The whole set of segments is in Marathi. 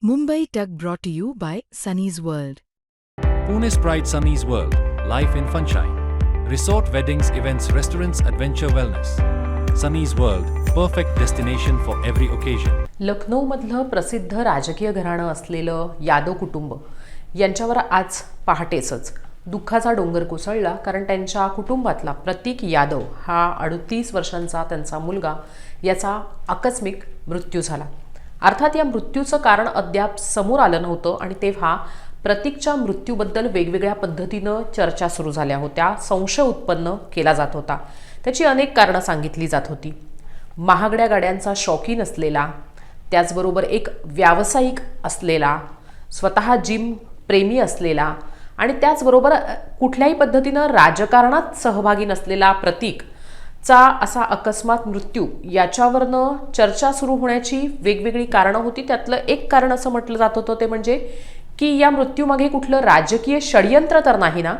Mumbai Tug brought to you by Sunny's World. Pune's Pride Sunny's World, Life in Funshine. Resort weddings, events, restaurants, adventure wellness. Sunny's World, perfect destination for every occasion. लखनौमधलं प्रसिद्ध राजकीय घराणं असलेलं यादव कुटुंब यांच्यावर आज पहाटेच दुःखाचा डोंगर कोसळला, कारण त्यांच्या कुटुंबातला प्रतीक यादव हा 38 वर्षांचा त्यांचा मुलगा याचा आकस्मिक मृत्यू झाला. अर्थात या मृत्यूचं कारण अद्याप समोर आलं नव्हतं आणि तेव्हा प्रतीकच्या मृत्यूबद्दल वेगवेगळ्या पद्धतीनं चर्चा सुरू झाल्या होत्या. संशय उत्पन्न केला जात होता. त्याची अनेक कारणं सांगितली जात होती. महागड्या गाड्यांचा शौकीन असलेला, त्याचबरोबर एक व्यावसायिक असलेला, स्वतः जिम प्रेमी असलेला आणि त्याचबरोबर कुठल्याही पद्धतीनं राजकारणात सहभागी नसलेला प्रतीकचा असा अकस्मात मृत्यू, याच्यावरनं चर्चा सुरू होण्याची वेगवेगळी कारणं होती. त्यातलं एक कारण असं म्हटलं जात होतं ते म्हणजे की या मृत्यूमागे कुठलं राजकीय षडयंत्र तर नाही ना.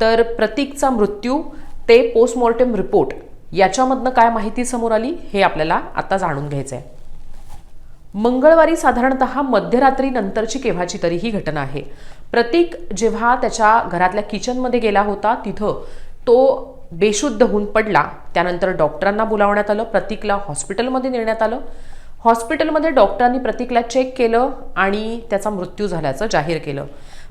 तर प्रतीकचा मृत्यू ते पोस्टमॉर्टम रिपोर्ट याच्यामधनं काय माहिती समोर आली हे आपल्याला आता जाणून घ्यायचं आहे. मंगळवारी साधारणतः मध्यरात्री नंतरची केव्हाची तरी ही घटना आहे. प्रतीक जेव्हा त्याच्या घरातल्या किचनमध्ये गेला होता तिथं तो बेशुद्ध होऊन पडला. त्यानंतर डॉक्टरांना बोलावण्यात आलं. प्रतीकला हॉस्पिटलमध्ये नेण्यात आलं. हॉस्पिटलमध्ये डॉक्टरांनी प्रतीकला चेक केलं आणि त्याचा मृत्यू झाल्याचं जाहीर केलं.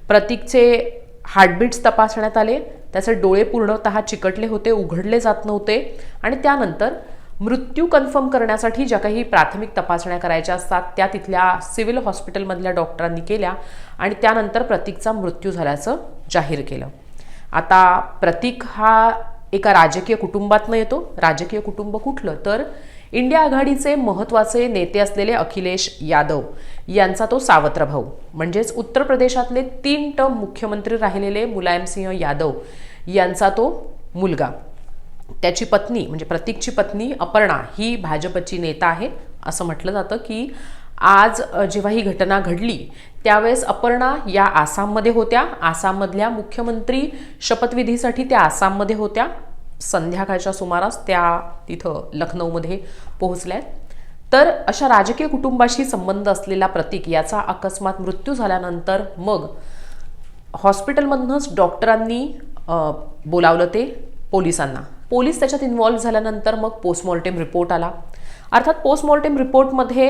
प्रतीकचे हार्टबीट्स तपासण्यात आले. त्याचे डोळे पूर्णतः चिकटले होते, उघडले जात नव्हते आणि त्यानंतर मृत्यू कन्फर्म करण्यासाठी ज्या काही प्राथमिक तपासण्या करायच्या असतात त्या तिथल्या सिव्हिल हॉस्पिटलमधल्या डॉक्टरांनी केल्या आणि त्यानंतर प्रतीकचा मृत्यू झाल्याचं जाहीर केलं. आता प्रतीक हा एका राजकीय कुटुंबातनं येतो. राजकीय कुटुंब कुठलं तर इंडिया आघाडीचे महत्त्वाचे नेते असलेले अखिलेश यादव यांचा तो सावत्र भाऊ, म्हणजेच उत्तर प्रदेशातले 3 टर्म मुख्यमंत्री राहिलेले मुलायमसिंह यादव यांचा तो मुलगा. त्याची पत्नी म्हणजे प्रतीकची पत्नी अपर्णा ही भाजपची नेता आहे. असं म्हटलं जातं की आज जेव्हा ही घटना घडली त्यावेळेस अपर्णा या आसाममध्ये होत्या. आसाममधल्या मुख्यमंत्री शपथविधीसाठी त्या आसाममध्ये होत्या. संध्याकाळच्या सुमारास त्या तिथं लखनौमध्ये पोहोचल्यात. तर अशा राजकीय कुटुंबाशी संबंध असलेला प्रतीक याचा अकस्मात मृत्यू झाल्यानंतर मग हॉस्पिटलमधूनच डॉक्टरांनी बोलावलं ते पोलिसांना. पोलीस त्याच्यात इन्व्हॉल्व्ह झाल्यानंतर मग पोस्टमॉर्टम रिपोर्ट आला. अर्थात पोस्टमॉर्टम रिपोर्टमध्ये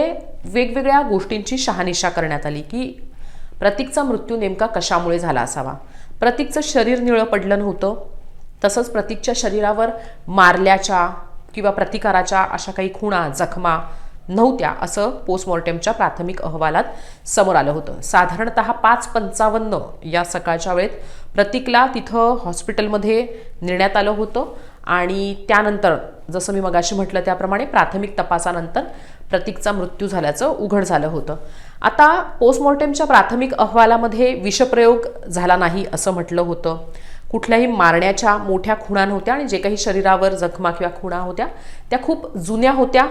वेगवेगळ्या गोष्टींची शहानिशा करण्यात आली की प्रतीकचा मृत्यू नेमका कशामुळे झाला असावा. प्रतीकचं शरीर निळं पडलं नव्हतं. तसंच प्रतीकच्या शरीरावर मारल्याच्या किंवा प्रतिकाराच्या अशा काही खुणा, जखमा नव्हत्या असं पोस्टमॉर्टमच्या प्राथमिक अहवालात समोर आलं होतं. साधारणतः 5:55 या सकाळच्या वेळेत प्रतीकला तिथं हॉस्पिटलमध्ये नेण्यात आलं होतं आणि त्यानंतर जसं मी मगाशी म्हटलं त्याप्रमाणे प्राथमिक तपासानंतर प्रतीकचा मृत्यू झाल्याचं उघड झालं होतं. आता पोस्टमॉर्टमच्या प्राथमिक अहवालामध्ये विषप्रयोग झाला नाही असं म्हटलं होतं. कुठल्याही मारण्याच्या मोठ्या खुणा नव्हत्या आणि जे काही शरीरावर जखमा किंवा खुणा होत्या त्या खूप जुन्या होत्या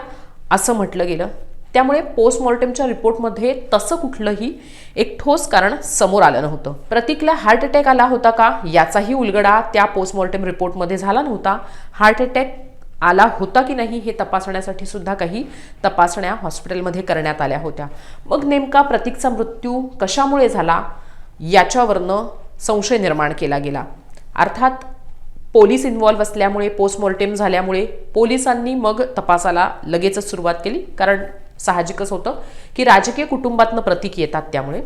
असं म्हटलं गेलं. त्यामुळे पोस्टमॉर्टमच्या रिपोर्टमध्ये तसं कुठलंही एक ठोस कारण समोर आलं नव्हतं. प्रतीकला हार्ट अटॅक आला होता का याचाही उलगडा त्या पोस्टमॉर्टम रिपोर्टमध्ये झाला नव्हता. हार्ट अटॅक आला होता की नाही हे तपासण्यासाठी सुद्धा काही तपासण्या हॉस्पिटलमध्ये करण्यात आल्या होत्या. मग नेमका प्रतीकचा मृत्यू कशामुळे झाला याच्यावरनं संशय निर्माण केला गेला. अर्थात पोलीस इन्व्हॉल्व्ह असल्यामुळे, पोस्टमॉर्टम झाल्यामुळे पोलिसांनी मग तपासाला लगेचच सुरुवात केली, कारण साहजिकच होतं की राजकीय कुटुंबातनं प्रतीक येतात. त्यामुळे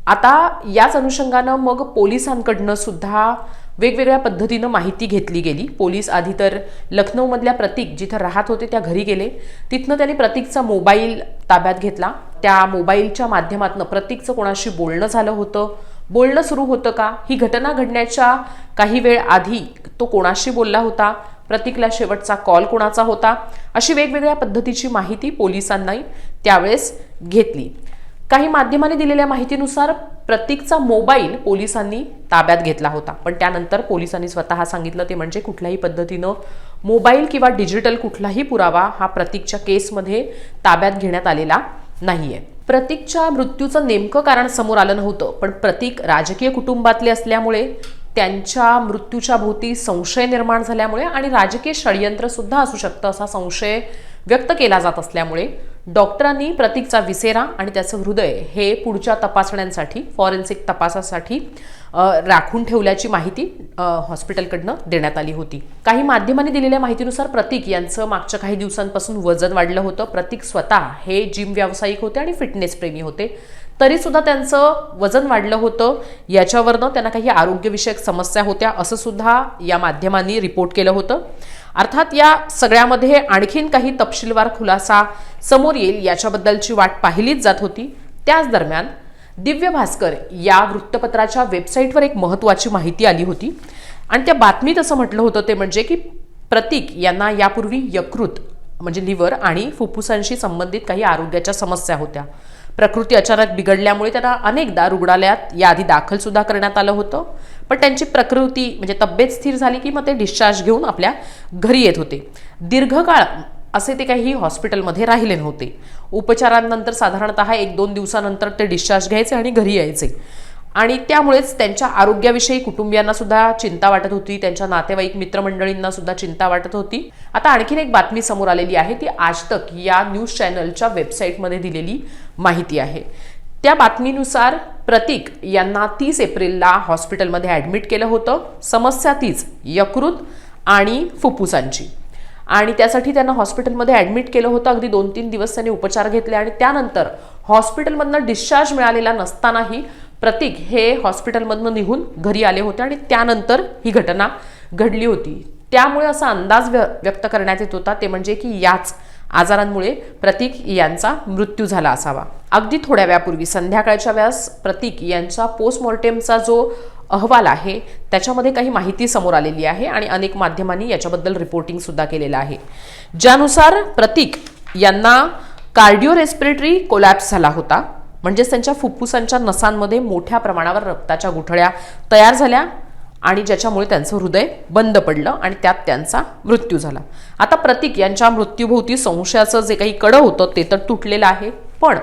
आता याच अनुषंगानं मग पोलिसांकडनं सुद्धा वेगवेगळ्या पद्धतीनं माहिती घेतली गेली. पोलीस आधी तर लखनौमधल्या प्रतीक जिथं राहत होते त्या घरी गेले. तिथनं त्यांनी प्रतीकचा मोबाईल ताब्यात घेतला. त्या मोबाईलच्या माध्यमातून प्रतीकचं कोणाशी बोलणं झालं होतं, बोलणं सुरू होतं का, ही घटना घडण्याच्या काही वेळ आधी तो कोणाशी बोलला होता, प्रतीकला शेवटचा कॉल कोणाचा होता, अशी वेगवेगळ्या पद्धतीची माहिती पोलिसांनी त्यावेळेस घेतली. काही माध्यमांनी दिलेल्या माहितीनुसार प्रतीकचा मोबाईल पोलिसांनी ताब्यात घेतला होता, पण त्यानंतर पोलिसांनी स्वतः सांगितलं ते म्हणजे कुठल्याही पद्धतीनं मोबाईल किंवा डिजिटल कुठलाही पुरावा हा प्रतीकच्या केसमध्ये ताब्यात घेण्यात आलेला नाहीये. प्रतीकच्या मृत्यूचं नेमकं कारण समोर आलं नव्हतं, पण प्रतीक राजकीय कुटुंबातले असल्यामुळे त्यांच्या मृत्यूच्या भोवती संशय निर्माण झाल्यामुळे आणि राजकीय षडयंत्र सुद्धा असू शकतं असा संशय व्यक्त केला जात असल्यामुळे डॉक्टरांनी प्रतीकचा विसेरा आणि त्याचं हृदय हे पुढच्या तपासण्यांसाठी, फॉरेन्सिक तपासासाठी राखून ठेवल्याची माहिती हॉस्पिटलकडनं देण्यात आली होती. काही माध्यमांनी दिलेल्या माहितीनुसार प्रतीक यांचं मागच्या काही दिवसांपासून वजन वाढलं होतं. प्रतीक स्वतः हे जिम व्यावसायिक होते आणि फिटनेस प्रेमी होते. तरी सुद्धा त्यांचं वजन वाढलं होतं. याच्यावरनं त्यांना काही आरोग्यविषयक समस्या होत्या असं सुद्धा या माध्यमांनी रिपोर्ट केलं होतं. अर्थात या सगळ्यामध्ये आणखीन काही तपशीलवार खुलासा समोर येईल याच्याबद्दलची वाट पाहिलीच जात होती. त्याच दरम्यान दिव्य भास्कर या वृत्तपत्राच्या वेबसाईटवर एक महत्त्वाची माहिती आली होती आणि त्या बातमीत असं म्हटलं होतं ते म्हणजे की प्रतीक यांना यापूर्वी यकृत म्हणजे लिव्हर आणि फुफ्फुसांशी संबंधित काही आरोग्याच्या समस्या होत्या. प्रकृती अचानक बिघडल्यामुळे त्यांना अनेकदा रुग्णालयात याआधी दाखल सुद्धा करण्यात आलं होतं. पण त्यांची प्रकृती म्हणजे तब्येत स्थिर झाली की मग ते डिस्चार्ज घेऊन आपल्या घरी येत होते. दीर्घकाळ असे ते काही हॉस्पिटलमध्ये राहिले नव्हते. उपचारांनंतर साधारणतः 1-2 दिवसानंतर ते डिस्चार्ज घ्यायचे आणि घरी यायचे. आणि त्यामुळेच त्यांच्या आरोग्याविषयी कुटुंबियांना सुद्धा चिंता वाटत होती. त्यांच्या नातेवाईक मित्रमंडळींना सुद्धा चिंता वाटत होती. आता आणखीन एक बातमी समोर आलेली आहे. ती आज तक या न्यूज चॅनलच्या वेबसाईटमध्ये दिलेली माहिती आहे. त्या बातमीनुसार प्रतीक यांना 30 एप्रिलला हॉस्पिटलमध्ये ॲडमिट केलं होतं. समस्या तीच, यकृत आणि फुफ्फुसांची. आणि त्यासाठी त्यांना हॉस्पिटलमध्ये ॲडमिट केलं होतं. अगदी 2-3 दिवस त्यांनी उपचार घेतले आणि त्यानंतर हॉस्पिटलमधनं डिस्चार्ज मिळालेला नसतानाही प्रतीक हे हॉस्पिटलमधनं निघून घरी आले होते आणि त्यानंतर ही घटना घडली होती. त्यामुळे असा अंदाज व्यक्त करण्यात येत होता ते म्हणजे की याच आजारांमुळे प्रतीक यांचा मृत्यू झाला असावा. अगदी थोड्या वेळापूर्वी संध्याकाळच्या वेळेस प्रतीक यांचा पोस्टमॉर्टेमचा जो अहवाल आहे त्याच्यामध्ये काही माहिती समोर आलेली आहे आणि अनेक माध्यमांनी याच्याबद्दल रिपोर्टिंग सुद्धा केलेलं आहे. ज्यानुसार प्रतीक यांना कार्डिओ रेस्पिरेटरी कोलॅप्स झाला होता. म्हणजेच त्यांच्या फुफ्फुसांच्या नसांमध्ये मोठ्या प्रमाणावर रक्ताच्या गुठळ्या तयार झाल्या आणि ज्याच्यामुळे त्यांचं हृदय बंद पडलं आणि त्यात त्यांचा मृत्यू झाला. आता प्रतीक यांच्या मृत्यूभोवती संशयाचं जे काही कडं होतं ते तर तुटलेलं आहे. पण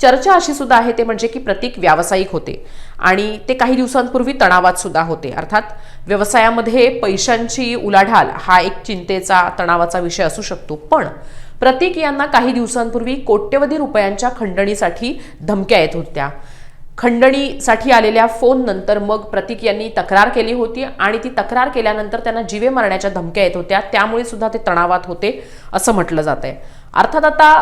चर्चा अशी सुद्धा आहे ते म्हणजे की प्रतीक व्यावसायिक होते आणि ते काही दिवसांपूर्वी तणावात सुद्धा होते. अर्थात व्यवसायामध्ये पैशांची उलाढाल हा एक चिंतेचा, तणावाचा विषय असू शकतो. पण प्रतीक यांना काही दिवसांपूर्वी कोट्यवधी रुपयांच्या खंडणीसाठी धमक्या येत होत्या. खंडणीसाठी आलेल्या फोन नंतर मग प्रतीक यांनी तक्रार केली होती आणि ती तक्रार केल्यानंतर त्यांना जीवे मारण्याच्या धमक्या येत होत्या. त्यामुळे सुद्धा ते तणावात होते असं म्हटलं जात आहे. अर्थात आता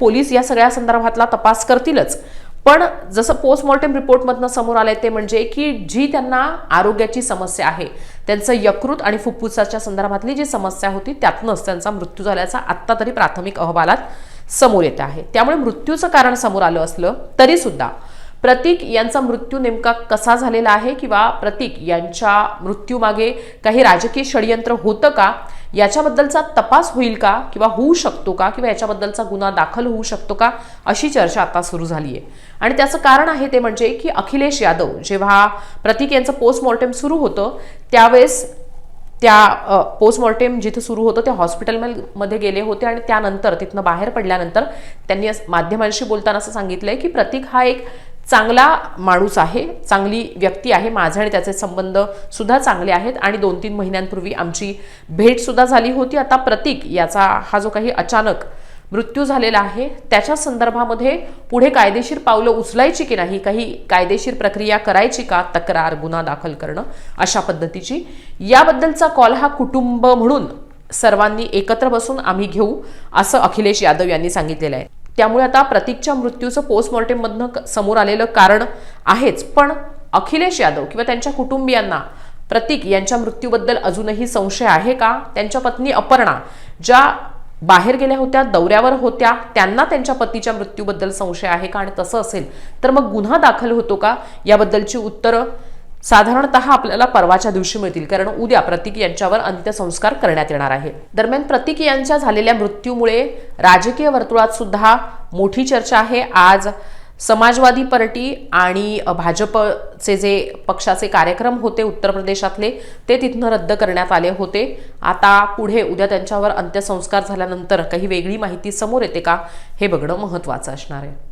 पोलीस या सगळ्या संदर्भातला तपास करतीलच. पण जसं पोस्टमॉर्टेम रिपोर्टमधनं समोर आलंय ते म्हणजे की जी त्यांना आरोग्याची समस्या आहे, त्यांचं यकृत आणि फुफ्फुसाच्या संदर्भातली जी समस्या होती त्यातनंच त्यांचा मृत्यू झाल्याचा आत्ता तरी प्राथमिक अहवालात समोर येत आहे. त्यामुळे मृत्यूचं कारण समोर आलं असलं तरी सुद्धा प्रतीक यांचा मृत्यू नेमका कसा झालेला आहे किंवा प्रतीक यांच्या मृत्यूमागे काही राजकीय षडयंत्र होतं का याच्याबद्दलचा तपास होईल का किंवा होऊ शकतो का किंवा याच्याबद्दलचा गुन्हा दाखल होऊ शकतो का अशी चर्चा आता सुरू झाली आहे. आणि त्याचं कारण आहे ते म्हणजे की अखिलेश यादव जेव्हा प्रतीक यांचं पोस्टमॉर्टेम सुरू होतं त्यावेळेस त्या पोस्टमॉर्टेम जिथे सुरू होतं त्या हॉस्पिटलमध्ये गेले होते आणि त्यानंतर तिथनं बाहेर पडल्यानंतर त्यांनी माध्यमांशी बोलताना असं सांगितलंय की प्रतीक हा एक चांगला माणूस आहे, चांगली व्यक्ती आहे, माझे आणि त्याचे संबंध सुद्धा चांगले आहेत आणि 2-3 महिन्यांपूर्वी आमची भेट सुद्धा झाली होती. आता प्रतीक याचा हा जो काही अचानक मृत्यू झालेला आहे त्याच्या संदर्भामध्ये पुढे कायदेशीर पावलं उचलायची की नाही, काही कायदेशीर प्रक्रिया करायची का, तक्रार, गुन्हा दाखल करणं अशा पद्धतीची, याबद्दलचा कॉल हा कुटुंब म्हणून सर्वांनी एकत्र बसून आम्ही घेऊ असं अखिलेश यादव यांनी सांगितलेलं आहे. त्यामुळे आता प्रतीकच्या मृत्यूचं पोस्टमॉर्टेममधनं समोर आलेलं कारण आहेच, पण अखिलेश यादव किंवा त्यांच्या कुटुंबियांना प्रतीक यांच्या मृत्यूबद्दल अजूनही संशय आहे का? त्यांच्या पत्नी अपर्णा ज्या बाहेर गेल्या होत्या, दौऱ्यावर होत्या, त्यांना त्यांच्या पतीच्या मृत्यूबद्दल संशय आहे का? आणि तसं असेल तर मग गुन्हा दाखल होतो का? याबद्दलची उत्तरं साधारणतः आपल्याला परवाच्या दिवशी मिळतील, कारण उद्या प्रतीक यांच्यावर अंत्यसंस्कार करण्यात येणार आहे. दरम्यान प्रतीक यांच्या झालेल्या मृत्यूमुळे राजकीय वर्तुळात सुद्धा मोठी चर्चा आहे. आज समाजवादी पार्टी आणि भाजपचे जे पक्षाचे कार्यक्रम होते उत्तर प्रदेशातले ते तिथनं रद्द करण्यात आले होते. आता पुढे उद्या त्यांच्यावर अंत्यसंस्कार झाल्यानंतर काही वेगळी माहिती समोर येते का हे बघणं महत्त्वाचं असणार आहे.